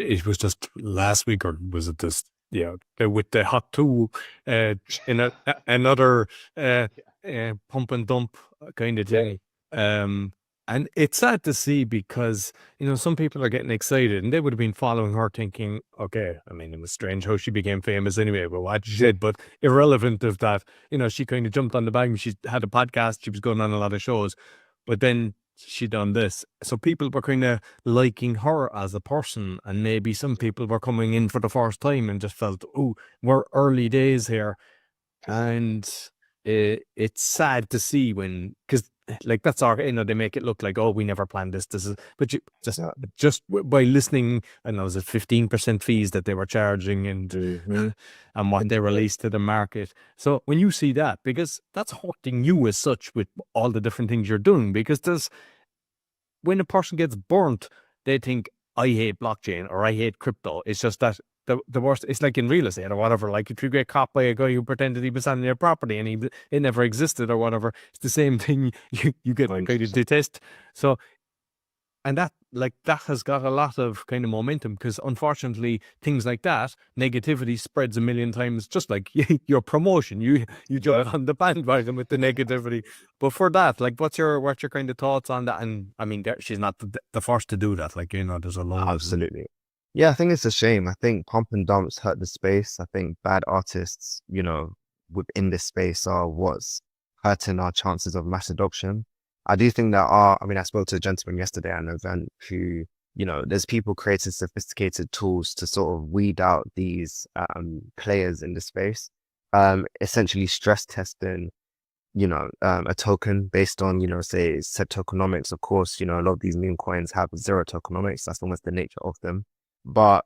it was just last week, or was it this? Yeah, with the hot tool, in another uh, pump and dump kind of thing. Um, and it's sad to see because, some people are getting excited and they would have been following her thinking, okay, I mean, it was strange how she became famous anyway, but what she did, but irrelevant of that, she kind of jumped on the bag. She had a podcast, she was going on a lot of shows, but then she done this. So people were kind of liking her as a person, and maybe some people were coming in for the first time and just felt, oh, we're early days here. And it's sad to see when, because like that's our, they make it look like, oh, we never planned this. This is, but you just by listening, and was it 15% fees that they were charging, and what they released to the market. So when you see that, because that's hurting you as such with all the different things you're doing, because when a person gets burnt, they think, I hate blockchain or I hate crypto. It's just that the worst, it's like in real estate or whatever. Like if you get caught by a guy who pretended he was on your property and it never existed or whatever, it's the same thing. You get kind of detest. So, and that has got a lot of kind of momentum, because unfortunately things like that, negativity spreads a million times, just like your promotion. You jump on the bandwagon with the negativity. But for that, like, what's your kind of thoughts on that? And I mean, she's not the first to do that. Like, there's a load. Absolutely. Yeah, I think it's a shame. I think pump and dumps hurt the space. I think bad artists, within this space are what's hurting our chances of mass adoption. I do think that I mean, I spoke to a gentleman yesterday at an event who, there's people creating sophisticated tools to sort of weed out these players in the space, essentially stress testing, a token based on, say, set tokenomics. Of course, a lot of these meme coins have zero tokenomics. That's almost the nature of them. But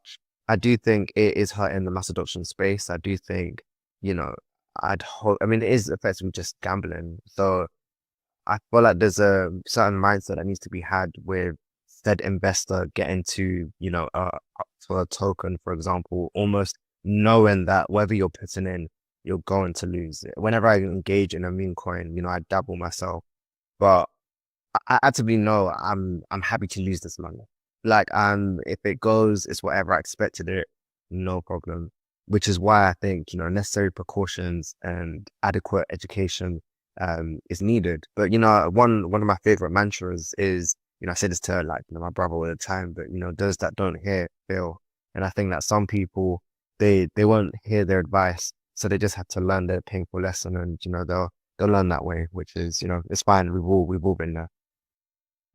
I do think it is hurting the mass adoption space. I do think, you know, I'd hope, I mean, it is effectively just gambling. So I feel like there's a certain mindset that needs to be had with said investor getting to, for a token, for example, almost knowing that whether you're putting in, you're going to lose. Whenever I engage in a meme coin, I dabble myself, but I actively know I'm happy to lose this money. Like, if it goes, it's whatever I expected it, no problem. Which is why I think, necessary precautions and adequate education is needed. But one of my favorite mantras is, I say this to like my brother all the time, but those that don't hear fail. And I think that some people they won't hear their advice, so they just have to learn their painful lesson, and they'll learn that way, which is it's fine. We've all been there.